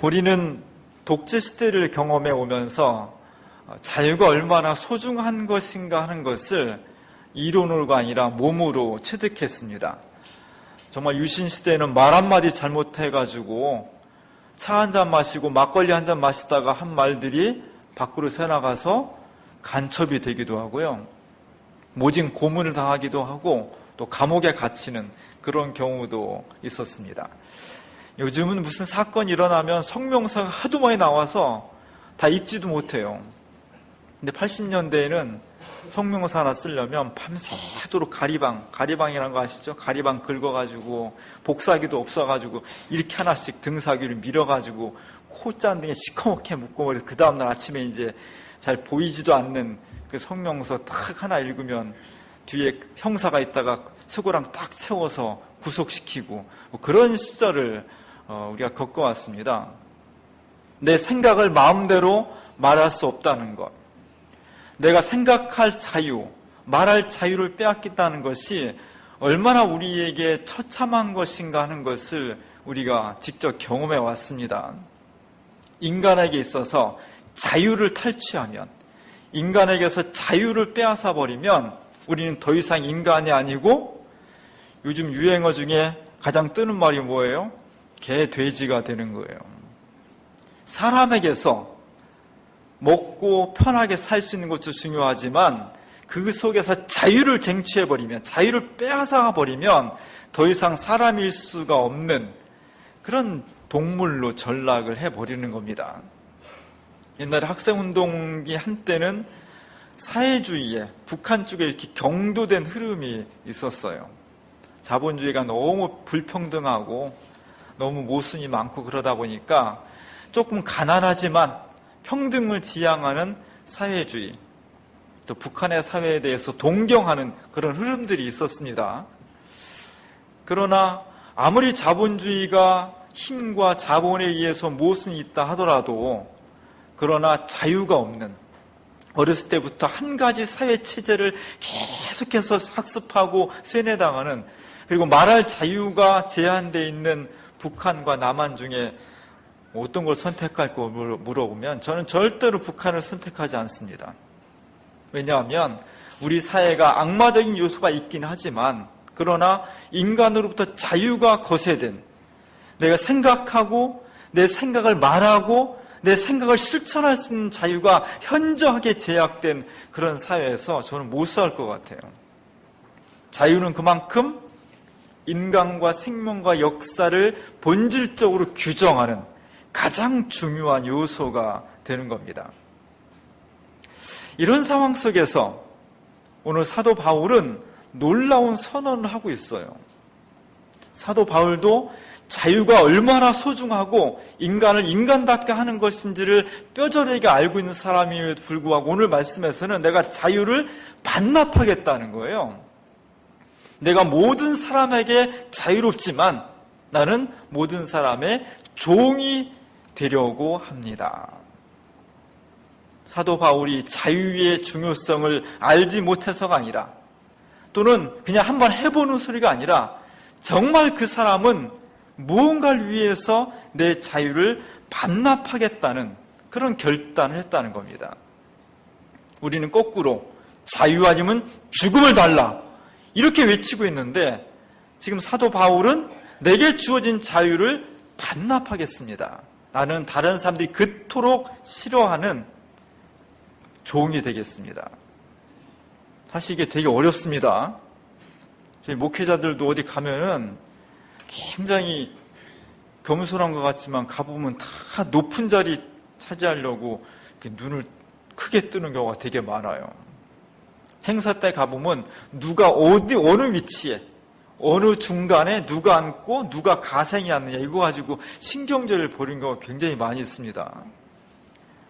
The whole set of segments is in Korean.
우리는 독재 시대를 경험해 오면서 자유가 얼마나 소중한 것인가 하는 것을 이론으로가 아니라 몸으로 체득했습니다. 정말 유신 시대에는 말 한마디 잘못해가지고 차 한 잔 마시고 막걸리 한 잔 마시다가 한 말들이 밖으로 새나가서 간첩이 되기도 하고요. 모진 고문을 당하기도 하고 또 감옥에 갇히는 그런 경우도 있었습니다. 요즘은 무슨 사건이 일어나면 성명사가 하도 많이 나와서 다 읽지도 못해요. 근데 80년대에는 성명사 하나 쓰려면 밤새도록 가리방이라는 거 아시죠? 가리방 긁어가지고 복사기도 없어가지고 이렇게 하나씩 등사기를 밀어가지고 콧잔등에 시커멓게 묶어버려서 그 다음날 아침에 이제 잘 보이지도 않는 그 성명서 딱 하나 읽으면 뒤에 형사가 있다가 쇠고랑 딱 채워서 구속시키고 뭐 그런 시절을 우리가 겪어왔습니다. 내 생각을 마음대로 말할 수 없다는 것, 내가 생각할 자유, 말할 자유를 빼앗겼다는 것이 얼마나 우리에게 처참한 것인가 하는 것을 우리가 직접 경험해 왔습니다. 인간에게 있어서 자유를 탈취하면, 인간에게서 자유를 빼앗아 버리면 우리는 더 이상 인간이 아니고 요즘 유행어 중에 가장 뜨는 말이 뭐예요? 개, 돼지가 되는 거예요. 사람에게서 먹고 편하게 살 수 있는 것도 중요하지만 그 속에서 자유를 쟁취해버리면, 자유를 빼앗아버리면 더 이상 사람일 수가 없는 그런 동물로 전락을 해버리는 겁니다. 옛날에 학생운동이 한때는 사회주의에 북한 쪽에 이렇게 경도된 흐름이 있었어요. 자본주의가 너무 불평등하고 너무 모순이 많고 그러다 보니까 조금 가난하지만 평등을 지향하는 사회주의, 또 북한의 사회에 대해서 동경하는 그런 흐름들이 있었습니다. 그러나 아무리 자본주의가 힘과 자본에 의해서 모순이 있다 하더라도, 그러나 자유가 없는, 어렸을 때부터 한 가지 사회체제를 계속해서 학습하고 세뇌당하는, 그리고 말할 자유가 제한되어 있는 북한과 남한 중에 어떤 걸 선택할 거 물어보면 저는 절대로 북한을 선택하지 않습니다. 왜냐하면 우리 사회가 악마적인 요소가 있긴 하지만, 그러나 인간으로부터 자유가 거세된, 내가 생각하고 내 생각을 말하고 내 생각을 실천할 수 있는 자유가 현저하게 제약된 그런 사회에서 저는 못 살 것 같아요. 자유는 그만큼 인간과 생명과 역사를 본질적으로 규정하는 가장 중요한 요소가 되는 겁니다. 이런 상황 속에서 오늘 사도 바울은 놀라운 선언을 하고 있어요. 사도 바울도 자유가 얼마나 소중하고 인간을 인간답게 하는 것인지를 뼈저리게 알고 있는 사람임에도 불구하고 오늘 말씀에서는 내가 자유를 반납하겠다는 거예요. 내가 모든 사람에게 자유롭지만 나는 모든 사람의 종이 되려고 합니다. 사도 바울이 자유의 중요성을 알지 못해서가 아니라, 또는 그냥 한번 해보는 소리가 아니라 정말 그 사람은 무언가를 위해서 내 자유를 반납하겠다는 그런 결단을 했다는 겁니다. 우리는 거꾸로 자유 아니면 죽음을 달라 이렇게 외치고 있는데, 지금 사도 바울은 내게 주어진 자유를 반납하겠습니다. 나는 다른 사람들이 그토록 싫어하는 종이 되겠습니다. 사실 이게 되게 어렵습니다. 저희 목회자들도 어디 가면은 굉장히 겸손한 것 같지만 가보면 다 높은 자리 차지하려고 눈을 크게 뜨는 경우가 되게 많아요. 행사 때 가보면 누가 어느 위치에, 어느 중간에 누가 앉고 누가 가생이 앉느냐 이거 가지고 신경전을 벌인 경우가 굉장히 많이 있습니다.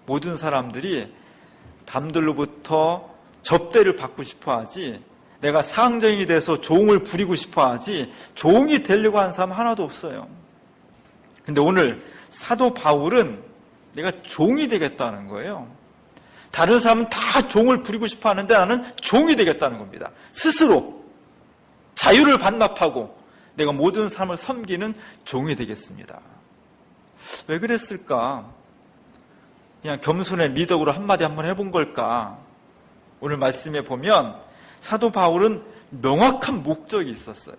모든 사람들이 남들로부터 접대를 받고 싶어 하지, 내가 상정이 돼서 종을 부리고 싶어 하지 종이 되려고 하는 사람 하나도 없어요. 근데 오늘 사도 바울은 내가 종이 되겠다는 거예요. 다른 사람은 다 종을 부리고 싶어 하는데 나는 종이 되겠다는 겁니다. 스스로 자유를 반납하고 내가 모든 사람을 섬기는 종이 되겠습니다. 왜 그랬을까? 그냥 겸손의 미덕으로 한마디 한번 해본 걸까? 오늘 말씀에 보면 사도 바울은 명확한 목적이 있었어요.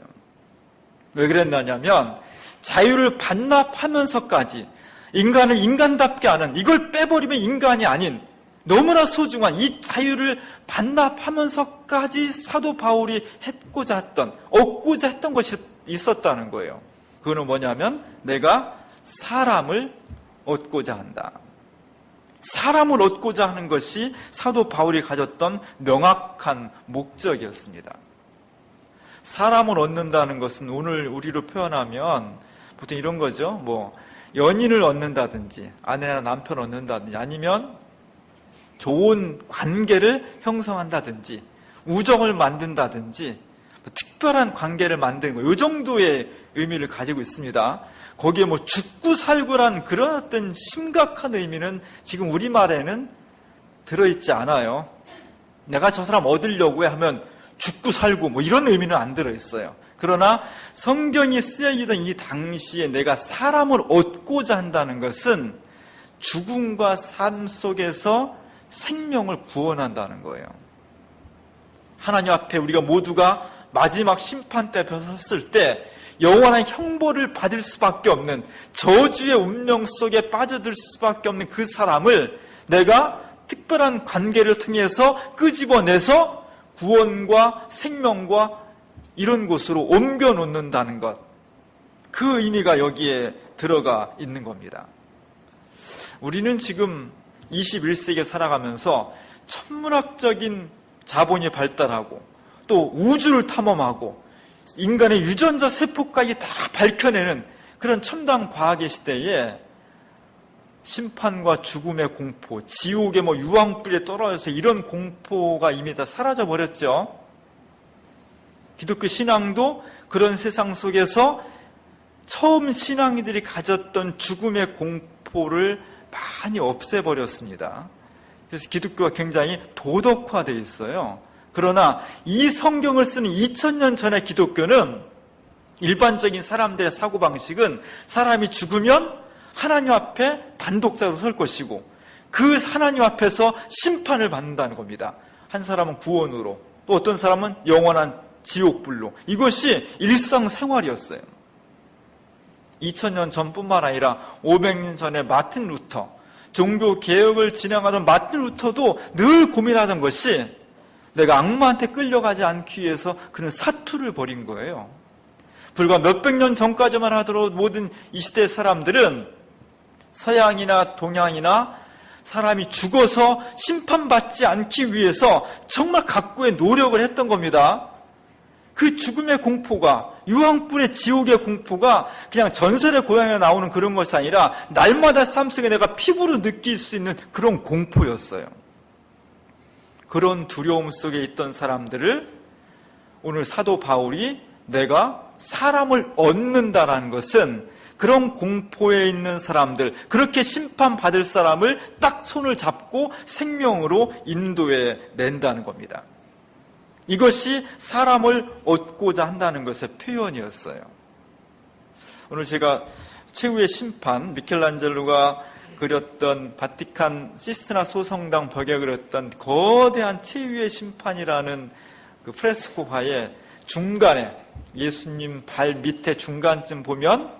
왜 그랬느냐면 자유를 반납하면서까지 인간을 인간답게 하는, 이걸 빼버리면 인간이 아닌 너무나 소중한 이 자유를 반납하면서까지 사도 바울이 했고자 했던, 얻고자 했던 것이 있었다는 거예요. 그거는 뭐냐면 내가 사람을 얻고자 한다. 사람을 얻고자 하는 것이 사도 바울이 가졌던 명확한 목적이었습니다. 사람을 얻는다는 것은 오늘 우리로 표현하면 보통 이런 거죠. 연인을 얻는다든지 아내나 남편 얻는다든지 아니면 좋은 관계를 형성한다든지 우정을 만든다든지 특별한 관계를 만드는 거, 이 정도의 의미를 가지고 있습니다. 거기에 죽고 살고란 그런 어떤 심각한 의미는 지금 우리말에는 들어있지 않아요. 내가 저 사람 얻으려고 하면 죽고 살고 이런 의미는 안 들어있어요. 그러나 성경이 쓰여지던 이 당시에 내가 사람을 얻고자 한다는 것은 죽음과 삶 속에서 생명을 구원한다는 거예요. 하나님 앞에 우리가 모두가 마지막 심판대 섰을 때 영원한 형벌을 받을 수밖에 없는, 저주의 운명 속에 빠져들 수밖에 없는 그 사람을 내가 특별한 관계를 통해서 끄집어내서 구원과 생명과 이런 곳으로 옮겨 놓는다는 것, 그 의미가 여기에 들어가 있는 겁니다. 우리는 지금 21세기에 살아가면서 천문학적인 자본이 발달하고 또 우주를 탐험하고 인간의 유전자 세포까지 다 밝혀내는 그런 첨단 과학의 시대에 심판과 죽음의 공포, 지옥의 유황불에 떨어져서 이런 공포가 이미 다 사라져 버렸죠. 기독교 신앙도 그런 세상 속에서 처음 신앙인들이 가졌던 죽음의 공포를 많이 없애버렸습니다. 그래서 기독교가 굉장히 도덕화되어 있어요. 그러나 이 성경을 쓰는 2000년 전의 기독교는, 일반적인 사람들의 사고방식은 사람이 죽으면 하나님 앞에 단독자로 설 것이고 그 하나님 앞에서 심판을 받는다는 겁니다. 한 사람은 구원으로, 또 어떤 사람은 영원한 지옥불로. 이것이 일상생활이었어요. 2000년 전뿐만 아니라 500년 전에 마틴 루터, 종교개혁을 진행하던 마틴 루터도 늘 고민하던 것이 내가 악마한테 끌려가지 않기 위해서 그는 사투를 벌인 거예요. 불과 몇백 년 전까지만 하더라도 모든 이 시대 사람들은 서양이나 동양이나 사람이 죽어서 심판받지 않기 위해서 정말 각고의 노력을 했던 겁니다. 그 죽음의 공포가, 유황불의 지옥의 공포가 그냥 전설의 고향에 나오는 그런 것이 아니라 날마다 삶 속에 내가 피부로 느낄 수 있는 그런 공포였어요. 그런 두려움 속에 있던 사람들을 오늘 사도 바울이 내가 사람을 얻는다라는 것은 그런 공포에 있는 사람들, 그렇게 심판받을 사람을 딱 손을 잡고 생명으로 인도해 낸다는 겁니다. 이것이 사람을 얻고자 한다는 것의 표현이었어요. 오늘 제가 최후의 심판, 미켈란젤로가 그렸던 바티칸 시스티나 소성당 벽에 그렸던 거대한 최후의 심판이라는 그 프레스코화의 중간에, 예수님 발 밑에 중간쯤 보면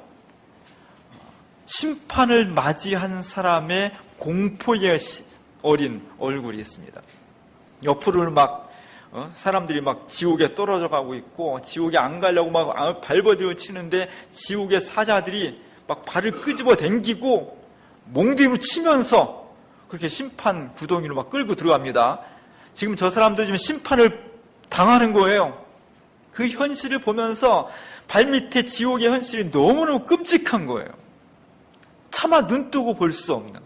심판을 맞이한 사람의 공포에 어린 얼굴이 있습니다. 옆으로 사람들이 지옥에 떨어져 가고 있고, 지옥에 안 가려고 발버둥을 치는데 지옥의 사자들이 발을 끄집어 당기고 몽둥이로 치면서 그렇게 심판 구덩이로 끌고 들어갑니다. 지금 저 사람들 지금 심판을 당하는 거예요. 그 현실을 보면서 발밑에 지옥의 현실이 너무너무 끔찍한 거예요. 차마 눈뜨고 볼 수 없는,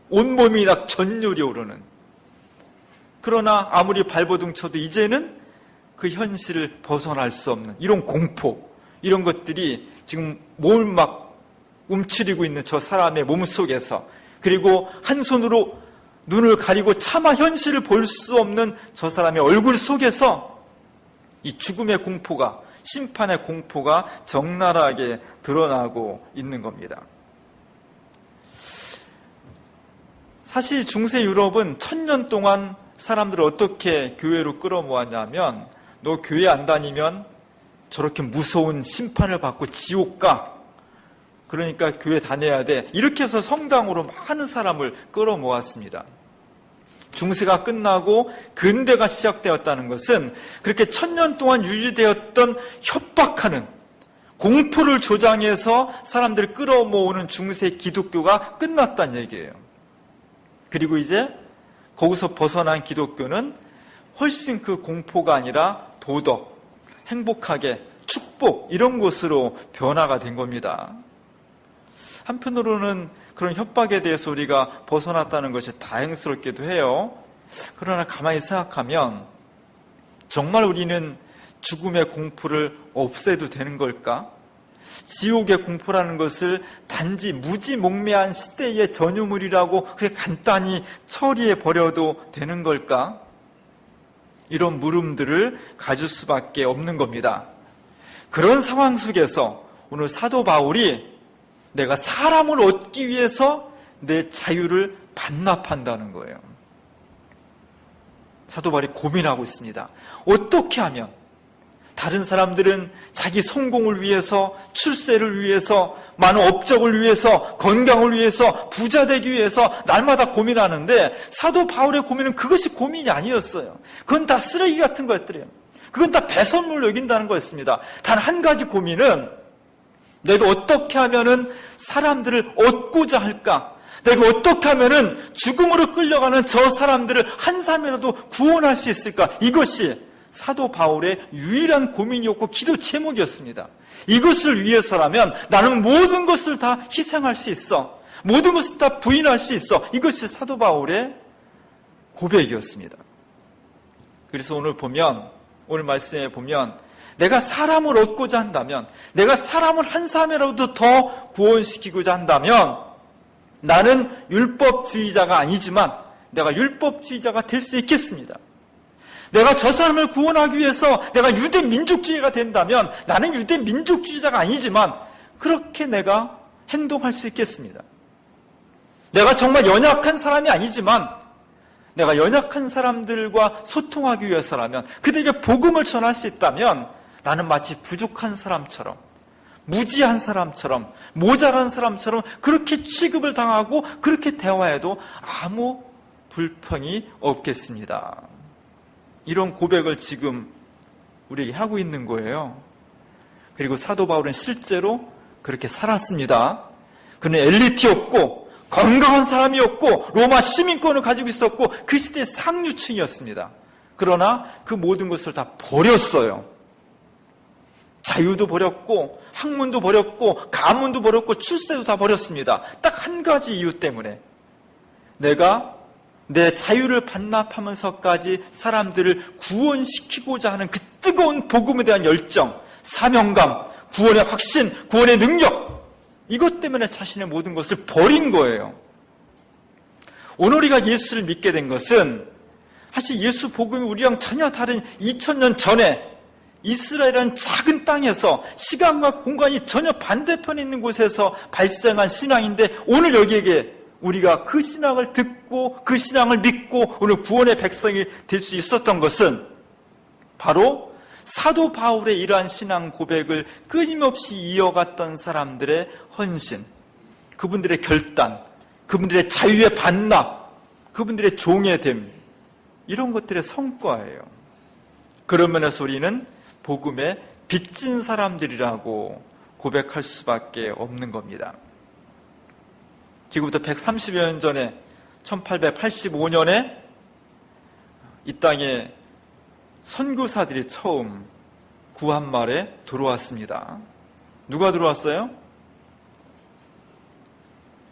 온몸이 전율이 오르는, 그러나 아무리 발버둥 쳐도 이제는 그 현실을 벗어날 수 없는 이런 공포, 이런 것들이 지금 몸을 움츠리고 있는 저 사람의 몸 속에서, 그리고 한 손으로 눈을 가리고 차마 현실을 볼 수 없는 저 사람의 얼굴 속에서 이 죽음의 공포가, 심판의 공포가 적나라하게 드러나고 있는 겁니다. 사실 중세 유럽은 1000년 동안 사람들을 어떻게 교회로 끌어모았냐면, 너 교회 안 다니면 저렇게 무서운 심판을 받고 지옥 가. 그러니까 교회 다녀야 돼. 이렇게 해서 성당으로 많은 사람을 끌어모았습니다. 중세가 끝나고 근대가 시작되었다는 것은 그렇게 1000년 동안 유지되었던 협박하는, 공포를 조장해서 사람들을 끌어모으는 중세 기독교가 끝났다는 얘기예요. 그리고 이제 거기서 벗어난 기독교는 훨씬 그 공포가 아니라 도덕, 행복하게, 축복, 이런 곳으로 변화가 된 겁니다. 한편으로는 그런 협박에 대해서 우리가 벗어났다는 것이 다행스럽기도 해요. 그러나 가만히 생각하면 정말 우리는 죽음의 공포를 없애도 되는 걸까? 지옥의 공포라는 것을 단지 무지몽매한 시대의 전유물이라고 그렇게 간단히 처리해 버려도 되는 걸까? 이런 물음들을 가질 수밖에 없는 겁니다. 그런 상황 속에서 오늘 사도 바울이 내가 사람을 얻기 위해서 내 자유를 반납한다는 거예요. 사도 바울이 고민하고 있습니다. 어떻게 하면 다른 사람들은 자기 성공을 위해서, 출세를 위해서, 많은 업적을 위해서, 건강을 위해서, 부자 되기 위해서 날마다 고민하는데 사도 바울의 고민은 그것이 고민이 아니었어요. 그건 다 쓰레기 같은 거였더래요. 그건 다 배선물로 여긴다는 거였습니다. 단 한 가지 고민은 내가 어떻게 하면은 사람들을 얻고자 할까? 내가 어떻게 하면은 죽음으로 끌려가는 저 사람들을 한 사람이라도 구원할 수 있을까? 이것이 사도 바울의 유일한 고민이었고 기도 제목이었습니다. 이것을 위해서라면 나는 모든 것을 다 희생할 수 있어. 모든 것을 다 부인할 수 있어. 이것이 사도 바울의 고백이었습니다. 그래서 오늘 말씀에 보면 내가 사람을 얻고자 한다면, 내가 사람을 한 사람이라도 더 구원시키고자 한다면 나는 율법주의자가 아니지만 내가 율법주의자가 될 수 있겠습니다. 내가 저 사람을 구원하기 위해서 내가 유대 민족주의가 된다면 나는 유대 민족주의자가 아니지만 그렇게 내가 행동할 수 있겠습니다. 내가 정말 연약한 사람이 아니지만 내가 연약한 사람들과 소통하기 위해서라면, 그들에게 복음을 전할 수 있다면 나는 마치 부족한 사람처럼, 무지한 사람처럼, 모자란 사람처럼 그렇게 취급을 당하고 그렇게 대화해도 아무 불평이 없겠습니다. 이런 고백을 지금 우리에게 하고 있는 거예요. 그리고 사도 바울은 실제로 그렇게 살았습니다. 그는 엘리트였고 건강한 사람이었고 로마 시민권을 가지고 있었고 그 시대의 상류층이었습니다. 그러나 그 모든 것을 다 버렸어요. 자유도 버렸고 학문도 버렸고 가문도 버렸고 출세도 다 버렸습니다. 딱 한 가지 이유 때문에 내가 내 자유를 반납하면서까지 사람들을 구원시키고자 하는 그 뜨거운 복음에 대한 열정, 사명감, 구원의 확신, 구원의 능력, 이것 때문에 자신의 모든 것을 버린 거예요. 오늘 우리가 예수를 믿게 된 것은 사실 예수 복음이 우리랑 전혀 다른 2000년 전에 이스라엘이라는 작은 땅에서 시간과 공간이 전혀 반대편에 있는 곳에서 발생한 신앙인데, 오늘 여기에게 우리가 그 신앙을 듣고 그 신앙을 믿고 오늘 구원의 백성이 될 수 있었던 것은 바로 사도 바울의 이러한 신앙 고백을 끊임없이 이어갔던 사람들의 헌신, 그분들의 결단, 그분들의 자유의 반납, 그분들의 종의됨, 이런 것들의 성과예요. 그런 면에서 우리는 복음의 빚진 사람들이라고 고백할 수밖에 없는 겁니다. 지금부터 130여 년 전에 1885년에 이 땅에 선교사들이 처음 구한말에 들어왔습니다. 누가 들어왔어요?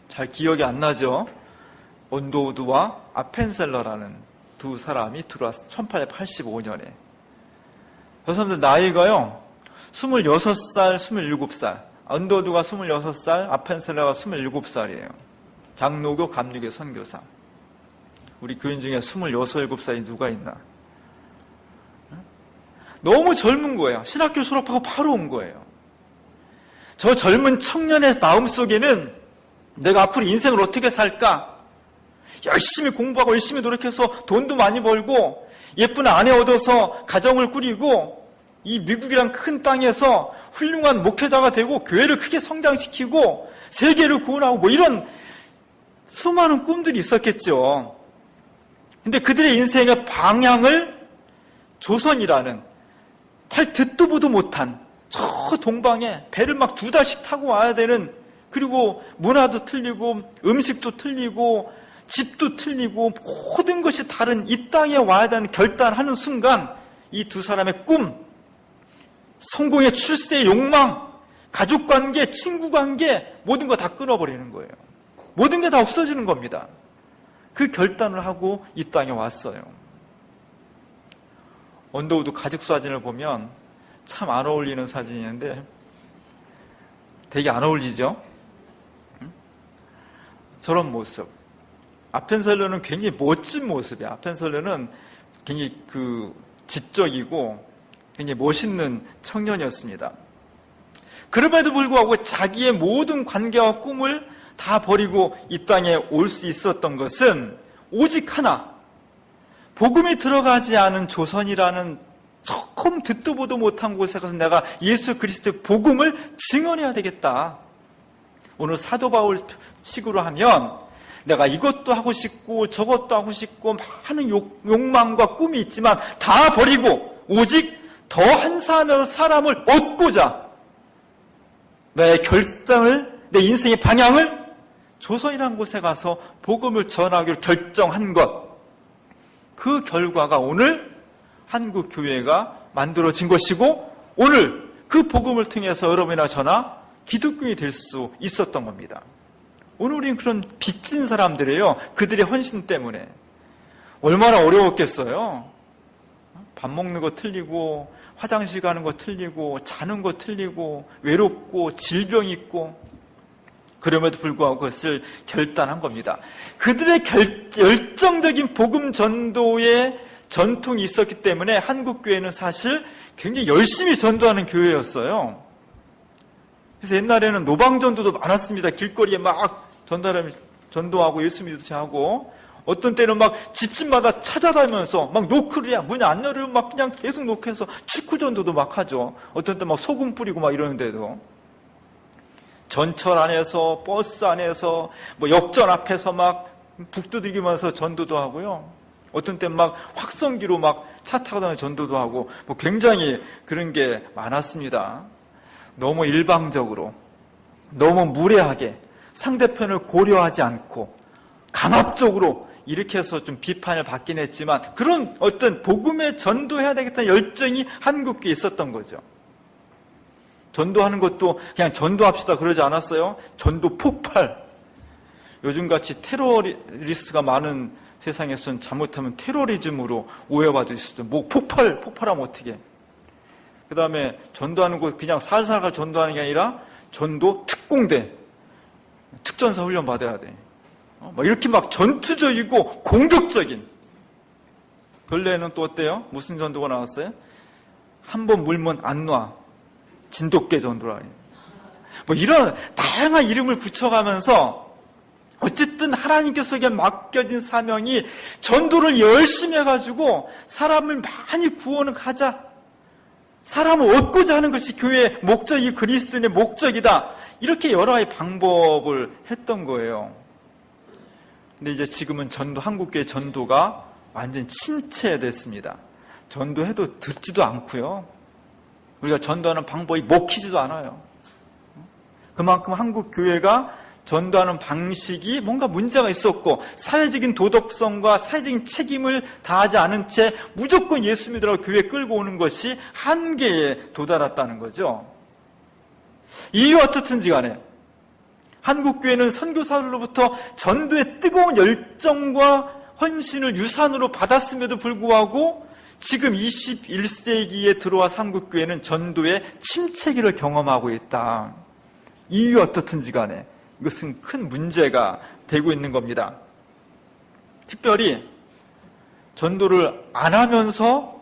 잘 기억이 안 나죠? 언도우드와 아펜셀러라는 두 사람이 들어왔어요. 1885년에. 저 사람들 나이가요 26살, 27살. 언도우드가 26살, 아펜셀러가 27살이에요. 장로교 감리교 선교사. 우리 교인 중에 26, 27살이 누가 있나? 너무 젊은 거예요. 신학교 졸업하고 바로 온 거예요. 저 젊은 청년의 마음속에는 내가 앞으로 인생을 어떻게 살까? 열심히 공부하고 열심히 노력해서 돈도 많이 벌고 예쁜 아내 얻어서 가정을 꾸리고 이 미국이란 큰 땅에서 훌륭한 목회자가 되고 교회를 크게 성장시키고 세계를 구원하고 뭐 이런 수많은 꿈들이 있었겠죠. 근데 그들의 인생의 방향을 조선이라는 듣도 보도 못한 저 동방에 배를 막 2달씩 타고 와야 되는, 그리고 문화도 틀리고 음식도 틀리고 집도 틀리고 모든 것이 다른 이 땅에 와야 되는 결단하는 순간 이 두 사람의 꿈, 성공의 출세의 욕망, 가족관계, 친구관계 모든 거 다 끊어버리는 거예요. 모든 게 다 없어지는 겁니다. 그 결단을 하고 이 땅에 왔어요. 언더우드 가족 사진을 보면 참 안 어울리는 사진이었는데 되게 안 어울리죠? 저런 모습. 아펜셀러는 굉장히 멋진 모습이에요. 아펜셀러는 굉장히 지적이고 굉장히 멋있는 청년이었습니다. 그럼에도 불구하고 자기의 모든 관계와 꿈을 다 버리고 이 땅에 올 수 있었던 것은 오직 하나, 복음이 들어가지 않은 조선이라는 조금 듣도 보도 못한 곳에 가서 내가 예수 그리스도의 복음을 증언해야 되겠다. 오늘 사도 바울 식으로 하면 내가 이것도 하고 싶고 저것도 하고 싶고 많은 욕망과 꿈이 있지만 다 버리고 오직 더 한 사람을 얻고자 내 결정을, 내 인생의 방향을 조선이라는 곳에 가서 복음을 전하기로 결정한 것, 그 결과가 오늘 한국 교회가 만들어진 것이고 오늘 그 복음을 통해서 여러분이나 저나 기독교인이 될 수 있었던 겁니다. 오늘 우리는 그런 빚진 사람들이에요. 그들의 헌신 때문에. 얼마나 어려웠겠어요. 밥 먹는 거 틀리고 화장실 가는 거 틀리고 자는 거 틀리고 외롭고 질병 있고, 그럼에도 불구하고 그것을 결단한 겁니다. 그들의 열정적인 복음 전도의 전통이 있었기 때문에 한국 교회는 사실 굉장히 열심히 전도하는 교회였어요. 그래서 옛날에는 노방전도도 많았습니다. 길거리에 막 전도하고 예수 믿으시 하고, 어떤 때는 막 집집마다 찾아다니면서 막 노크를 해야 문 안 열으면 막 그냥 계속 노크해서 축구 전도도 막 하죠. 어떤 때 막 소금 뿌리고 막 이러는데도 전철 안에서 버스 안에서 뭐 역전 앞에서 막 북두들기면서 전도도 하고요. 어떤 때 막 확성기로 막 차 타고 다니는 전도도 하고 뭐 굉장히 그런 게 많았습니다. 너무 일방적으로, 너무 무례하게 상대편을 고려하지 않고 강압적으로 이렇게 해서 좀 비판을 받긴 했지만 그런 어떤 복음에 전도해야 되겠다는 열정이 한국교회에 있었던 거죠. 전도하는 것도 그냥 전도합시다 그러지 않았어요. 전도 폭발. 요즘같이 테러리스트가 많은 세상에서는 잘못하면 테러리즘으로 오해받을 수 있어요. 뭐 폭발하면 어떻게. 그 다음에 전도하는 거 그냥 살살 전도하는 게 아니라 전도 특공대, 특전사 훈련 받아야 돼. 이렇게 막 전투적이고 공격적인. 근래에는 또 어때요? 무슨 전도가 나왔어요? 한 번 물면 안 놔. 진돗개 전도라. 뭐 이런 다양한 이름을 붙여가면서 어쨌든 하나님께서 맡겨진 사명이 전도를 열심히 해가지고 사람을 많이 구원을 하자, 사람을 얻고자 하는 것이 교회의 목적이 그리스도인의 목적이다. 이렇게 여러 가지 방법을 했던 거예요. 근데 이제 지금은 한국교회 전도가 완전히 침체됐습니다. 전도해도 듣지도 않고요. 우리가 전도하는 방법이 먹히지도 않아요. 그만큼 한국교회가 전도하는 방식이 뭔가 문제가 있었고 사회적인 도덕성과 사회적인 책임을 다하지 않은 채 무조건 예수 믿으라고 교회에 끌고 오는 것이 한계에 도달했다는 거죠. 이유가 어떻든지 간에 한국교회는 선교사들로부터 전도의 뜨거운 열정과 헌신을 유산으로 받았음에도 불구하고 지금 21세기에 들어와 한국교회는 전도의 침체기를 경험하고 있다. 이유가 어떻든지 간에 이것은 큰 문제가 되고 있는 겁니다. 특별히 전도를 안 하면서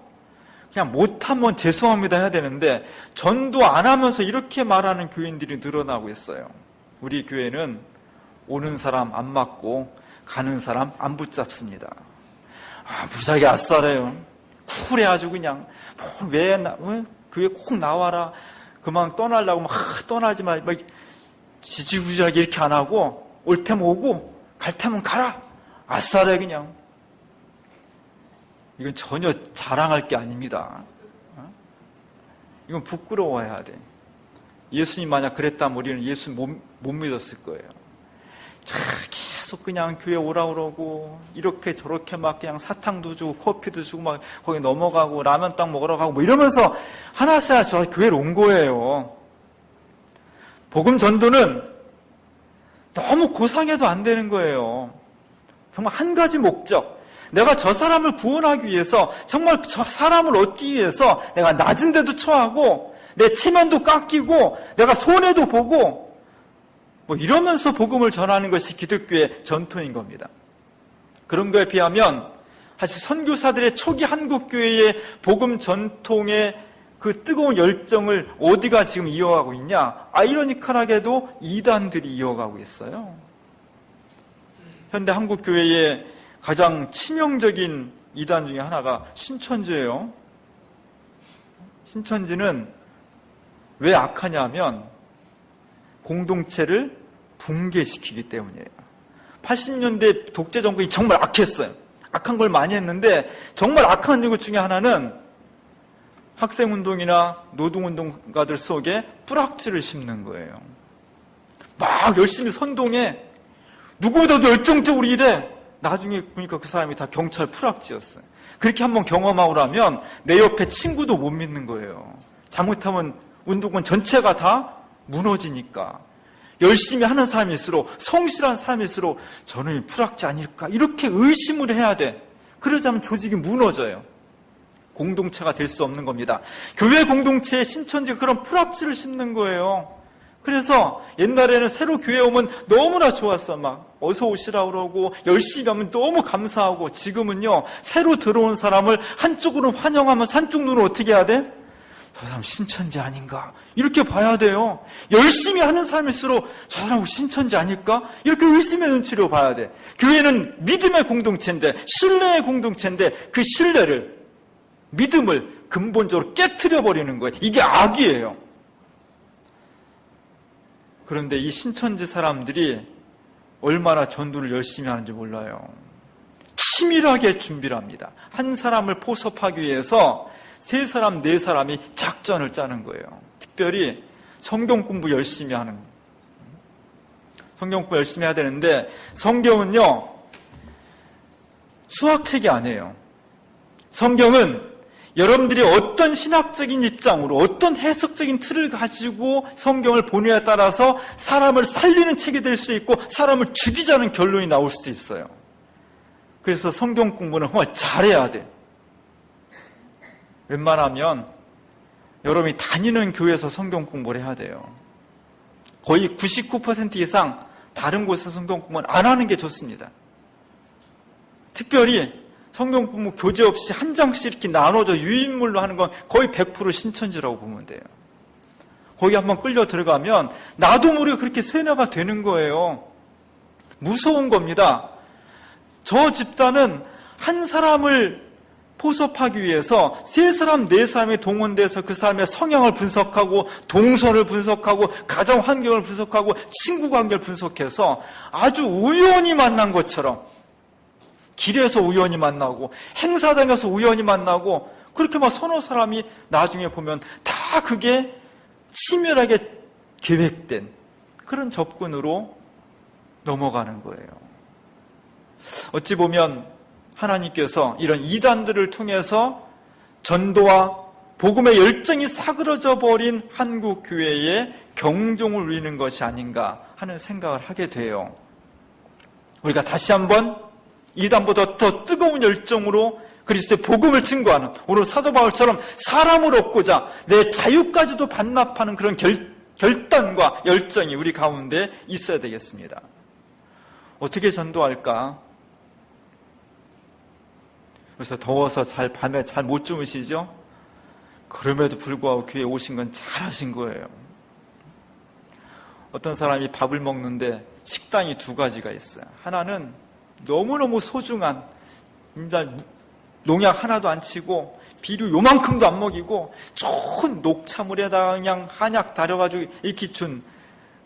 그냥 못하면 죄송합니다 해야 되는데 전도 안 하면서 이렇게 말하는 교인들이 늘어나고 있어요. 우리 교회는 오는 사람 안 맞고 가는 사람 안 붙잡습니다. 무지하게 아싸래요. 쿨해 아주 그냥. 왜 교회 꼭 나와라. 그만 떠나려고 막 떠나지 마. 막 지지부진하게 이렇게 안 하고 올 테면 오고 갈 테면 가라. 아싸래 그냥. 이건 전혀 자랑할 게 아닙니다. 이건 부끄러워해야 돼. 예수님 만약 그랬다면 우리는 예수 못 믿었을 거예요. 계속 그냥 교회 오라 그러고 이렇게 저렇게 막 그냥 사탕도 주고 커피도 주고 막 거기 넘어가고 라면 딱 먹으러 가고 뭐 이러면서 하나씩 저 교회로 온 거예요. 복음 전도는 너무 고상해도 안 되는 거예요. 정말 한 가지 목적. 내가 저 사람을 구원하기 위해서, 정말 저 사람을 얻기 위해서 내가 낮은 데도 처하고 내 체면도 깎이고 내가 손해도 보고 뭐 이러면서 복음을 전하는 것이 기독교의 전통인 겁니다. 그런 거에 비하면 사실 선교사들의 초기 한국교회의 복음 전통의 그 뜨거운 열정을 어디가 지금 이어가고 있냐? 아이러니컬하게도 이단들이 이어가고 있어요. 현대 한국교회의 가장 치명적인 이단 중에 하나가 신천지예요. 신천지는 왜 악하냐면 공동체를 붕괴시키기 때문이에요. 80년대 독재 정권이 정말 악했어요. 악한 걸 많이 했는데 정말 악한 것 중에 하나는 학생운동이나 노동운동가들 속에 뿌락지를 심는 거예요. 막 열심히 선동해. 누구보다도 열정적으로 일해. 나중에 보니까 그 사람이 다 경찰 뿌락지였어요. 그렇게 한번 경험하고 나면 내 옆에 친구도 못 믿는 거예요. 잘못하면 운동권 전체가 다 무너지니까. 열심히 하는 사람일수록, 성실한 사람일수록 저는 뿌락지 아닐까 이렇게 의심을 해야 돼. 그러자면 조직이 무너져요. 공동체가 될 수 없는 겁니다. 교회 공동체에 신천지가 그런 뿌락지를 심는 거예요. 그래서 옛날에는 새로 교회 오면 너무나 좋았어. 막 어서 오시라 그러고 열심히 하면 너무 감사하고, 지금은요 새로 들어온 사람을 한쪽으로 환영하면서 한쪽 눈으로 어떻게 해야 돼? 저 사람 신천지 아닌가? 이렇게 봐야 돼요. 열심히 하는 사람일수록 저 사람 신천지 아닐까? 이렇게 의심의 눈치로 봐야 돼. 교회는 믿음의 공동체인데, 신뢰의 공동체인데 그 신뢰를, 믿음을 근본적으로 깨트려버리는 거예요. 이게 악이에요. 그런데 이 신천지 사람들이 얼마나 전도를 열심히 하는지 몰라요. 치밀하게 준비를 합니다. 한 사람을 포섭하기 위해서 3사람, 4사람이 작전을 짜는 거예요. 특별히 성경 공부 열심히 하는. 성경 공부 열심히 해야 되는데, 성경은요 수학책이 아니에요. 성경은 여러분들이 어떤 신학적인 입장으로, 어떤 해석적인 틀을 가지고 성경을 보느냐에 따라서 사람을 살리는 책이 될 수 있고 사람을 죽이자는 결론이 나올 수도 있어요. 그래서 성경 공부는 정말 잘해야 돼. 웬만하면 여러분이 다니는 교회에서 성경 공부를 해야 돼요. 거의 99% 이상 다른 곳에서 성경 공부는 안 하는 게 좋습니다. 특별히 성경 공부 교재 없이 한 장씩 이렇게 나눠져 유인물로 하는 건 거의 100% 신천지라고 보면 돼요. 거기 한번 끌려 들어가면 나도 모르게 그렇게 세뇌가 되는 거예요. 무서운 겁니다. 저 집단은 한 사람을 포섭하기 위해서 3사람, 4사람이 동원돼서 그 사람의 성향을 분석하고, 동선을 분석하고, 가정 환경을 분석하고, 친구 관계를 분석해서 아주 우연히 만난 것처럼, 길에서 우연히 만나고 행사장에서 우연히 만나고, 그렇게 막 서너 사람이 나중에 보면 다 그게 치밀하게 계획된 그런 접근으로 넘어가는 거예요. 어찌 보면 하나님께서 이런 이단들을 통해서 전도와 복음의 열정이 사그러져 버린 한국 교회에 경종을 울리는 것이 아닌가 하는 생각을 하게 돼요. 우리가 다시 한번 이단보다 더 뜨거운 열정으로 그리스도의 복음을 증거하는, 오늘 사도 바울처럼 사람을 얻고자 내 자유까지도 반납하는 그런 결단과 열정이 우리 가운데 있어야 되겠습니다. 어떻게 전도할까? 그래서 더워서 밤에 잘 못 주무시죠? 그럼에도 불구하고 교회에 오신 건 잘하신 거예요. 어떤 사람이 밥을 먹는데 식단이 2가지가 있어요. 하나는 너무너무 소중한, 농약 하나도 안 치고 비료 요만큼도 안 먹이고 좋은 녹차물에다가 그냥 한약 달여가지고 익히 준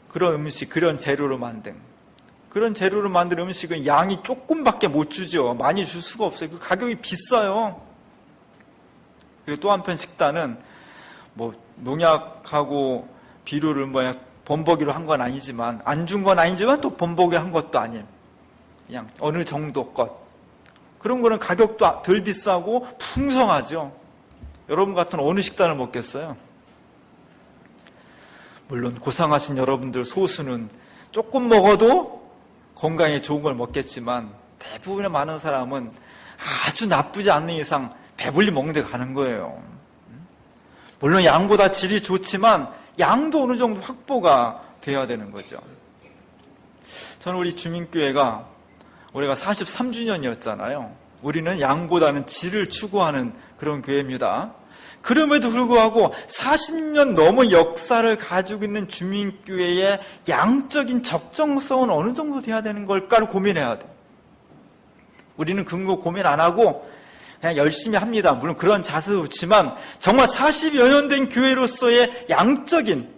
그런 음식, 그런 재료로 만든 음식은 양이 조금밖에 못 주죠. 많이 줄 수가 없어요. 그 가격이 비싸요. 그리고 또 한편 식단은 뭐 농약하고 비료를 범벅이로 한 건 아니지만, 안 준 건 아니지만 또 범벅이 한 것도 아닌, 그냥 어느 정도 것. 그런 거는 가격도 덜 비싸고 풍성하죠. 여러분 같은 어느 식단을 먹겠어요? 물론 고상하신 여러분들 소수는 조금 먹어도 건강에 좋은 걸 먹겠지만, 대부분의 많은 사람은 아주 나쁘지 않는 이상 배불리 먹는 데 가는 거예요. 물론 양보다 질이 좋지만 양도 어느 정도 확보가 돼야 되는 거죠. 저는 우리 주민교회가 올해가 43주년이었잖아요. 우리는 양보다는 질을 추구하는 그런 교회입니다. 그럼에도 불구하고 40년 넘은 역사를 가지고 있는 주민교회의 양적인 적정성은 어느 정도 돼야 되는 걸까를 고민해야 돼요. 우리는 그런 거 고민 안 하고 그냥 열심히 합니다. 물론 그런 자세도 좋지만, 정말 40여 년 된 교회로서의 양적인,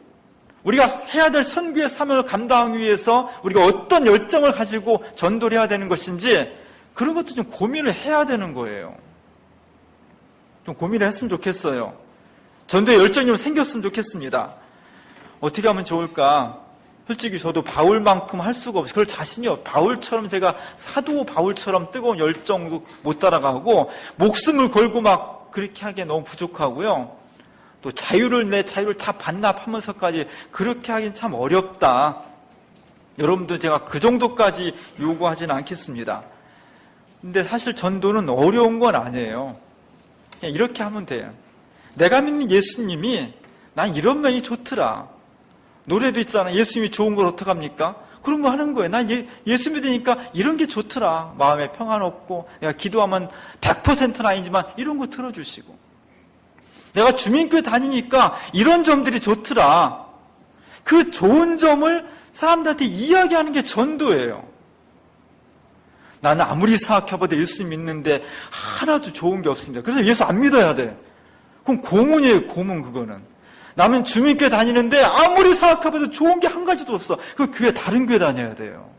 우리가 해야 될 선교의 사명을 감당하기 위해서 우리가 어떤 열정을 가지고 전도를 해야 되는 것인지, 그런 것도 좀 고민을 해야 되는 거예요. 좀 고민을 했으면 좋겠어요. 전도에 열정이 좀 생겼으면 좋겠습니다. 어떻게 하면 좋을까? 솔직히 저도 바울만큼 할 수가 없어요. 그럴 자신이 없어요. 바울처럼, 제가 사도 바울처럼 뜨거운 열정도 못 따라가고, 목숨을 걸고 막 그렇게 하기에 너무 부족하고요. 또 내 자유를 다 반납하면서까지 그렇게 하긴 참 어렵다. 여러분도 제가 그 정도까지 요구하지는 않겠습니다. 근데 사실 전도는 어려운 건 아니에요. 그냥 이렇게 하면 돼요. 내가 믿는 예수님이 난 이런 면이 좋더라. 노래도 있잖아. 예수님이 좋은 걸 어떡합니까? 그런 거 하는 거예요. 난 예수 믿으니까 이런 게 좋더라. 마음에 평안 없고, 내가 기도하면 100%는 아니지만 이런 거 들어주시고, 내가 주민교회 다니니까 이런 점들이 좋더라. 그 좋은 점을 사람들한테 이야기하는 게 전도예요. 나는 아무리 생각해봐도 예수님 믿는데 하나도 좋은 게 없습니다. 그래서 예수 안 믿어야 돼. 그럼 고문이에요, 고문. 그거는. 나는 주민교회 다니는데 아무리 생각해봐도 좋은 게 한 가지도 없어. 그 교회, 다른 교회 다녀야 돼요.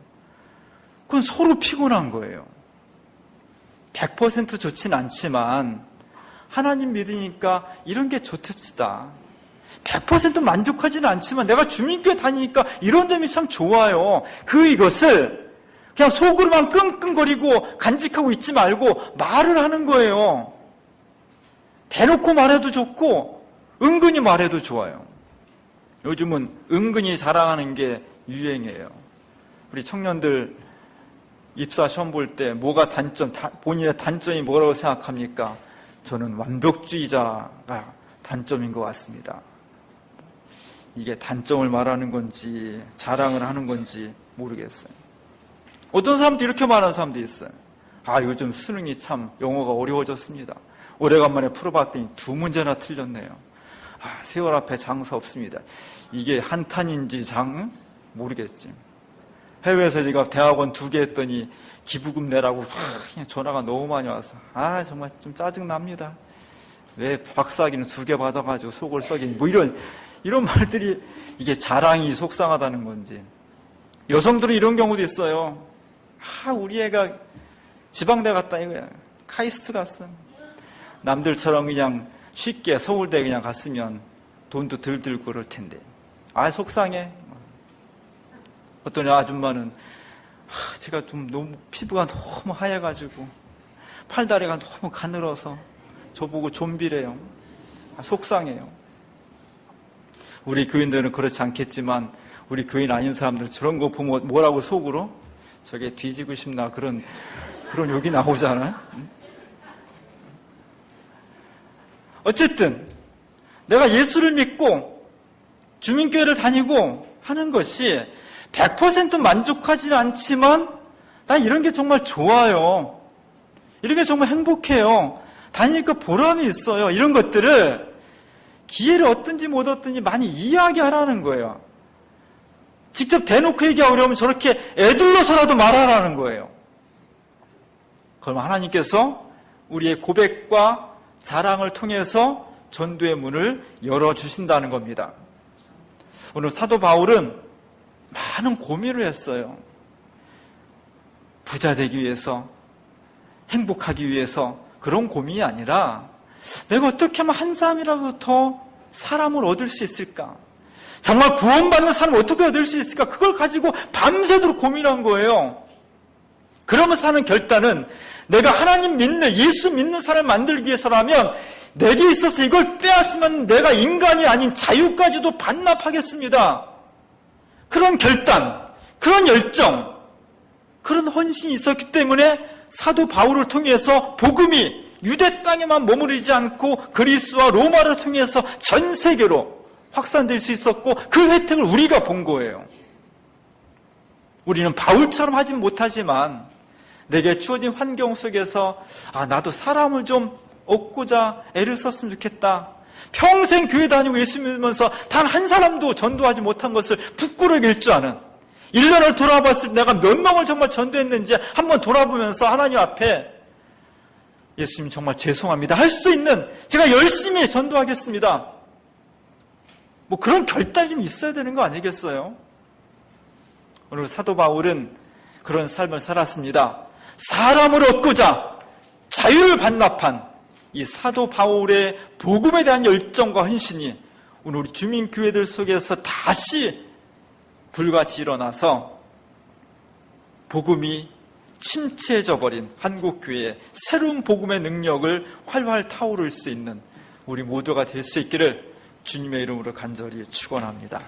그건 서로 피곤한 거예요. 100% 좋진 않지만 하나님 믿으니까 이런 게 좋습니다. 100% 만족하지는 않지만 내가 주민교회 다니니까 이런 점이 참 좋아요. 이것을 그냥 속으로만 끙끙거리고 간직하고 있지 말고 말을 하는 거예요. 대놓고 말해도 좋고 은근히 말해도 좋아요. 요즘은 은근히 자랑하는 게 유행이에요. 우리 청년들 입사 시험 볼 때 뭐가 본인의 단점이 뭐라고 생각합니까? 저는 완벽주의자가 단점인 것 같습니다. 이게 단점을 말하는 건지 자랑을 하는 건지 모르겠어요. 어떤 사람도 이렇게 말하는 사람도 있어요. 요즘 수능이 참 영어가 어려워졌습니다. 오래간만에 풀어봤더니 2문제나 틀렸네요. 세월 앞에 장사 없습니다. 이게 한탄인지 모르겠지. 해외에서 제가 대학원 2개 했더니 기부금 내라고 그냥 전화가 너무 많이 와서 정말 좀 짜증납니다. 왜 박사학위는 2개 받아가지고 속을 썩이니, 이런 말들이 이게 자랑이 속상하다는 건지. 여성들은 이런 경우도 있어요. 우리 애가 지방대 갔다 이거야. 카이스트 갔어. 남들처럼 그냥 쉽게 서울대 그냥 갔으면 돈도 덜 들고 그럴 텐데. 속상해. 어떤 아줌마는 제가 좀 너무 피부가 너무 하얘가지고 팔다리가 너무 가늘어서 저보고 좀비래요. 속상해요. 우리 교인들은 그렇지 않겠지만 우리 교인 아닌 사람들은 저런 거 보면 뭐라고 속으로? 저게 뒤지고 싶나 그런 욕이 나오잖아요. 어쨌든 내가 예수를 믿고 주민교회를 다니고 하는 것이 100% 만족하지는 않지만 난 이런 게 정말 좋아요. 이런 게 정말 행복해요. 다니니까 보람이 있어요. 이런 것들을 기회를 얻든지 못 얻든지 많이 이야기하라는 거예요. 직접 대놓고 얘기하려면 저렇게 애둘러서라도 말하라는 거예요. 그럼 하나님께서 우리의 고백과 자랑을 통해서 전도의 문을 열어주신다는 겁니다. 오늘 사도 바울은 많은 고민을 했어요. 부자 되기 위해서, 행복하기 위해서 그런 고민이 아니라 내가 어떻게 하면 한 사람이라도 더 사람을 얻을 수 있을까? 정말 구원받는 사람을 어떻게 얻을 수 있을까? 그걸 가지고 밤새도록 고민한 거예요. 그러면서 하는 결단은 내가 하나님 믿는, 예수 믿는 사람을 만들기 위해서라면 내게 있어서 이걸 빼앗으면 내가 인간이 아닌 자유까지도 반납하겠습니다. 그런 결단, 그런 열정, 그런 헌신이 있었기 때문에 사도 바울을 통해서 복음이 유대 땅에만 머무르지 않고 그리스와 로마를 통해서 전 세계로 확산될 수 있었고 그 혜택을 우리가 본 거예요. 우리는 바울처럼 하진 못하지만 내게 주어진 환경 속에서 나도 사람을 좀 얻고자 애를 썼으면 좋겠다. 평생 교회 다니고 예수 믿으면서 단 한 사람도 전도하지 못한 것을 부끄러게 일 줄 아는 1년을 돌아봤을 때 내가 몇 명을 정말 전도했는지 한번 돌아보면서 하나님 앞에 예수님 정말 죄송합니다 할 수 있는 제가 열심히 전도하겠습니다. 뭐 그런 결단이 좀 있어야 되는 거 아니겠어요? 오늘 사도 바울은 그런 삶을 살았습니다. 사람을 얻고자 자유를 반납한 이 사도 바울의 복음에 대한 열정과 헌신이 오늘 우리 주민교회들 속에서 다시 불같이 일어나서 복음이 침체해져 버린 한국교회의 새로운 복음의 능력을 활활 타오를 수 있는 우리 모두가 될 수 있기를 주님의 이름으로 간절히 축원합니다.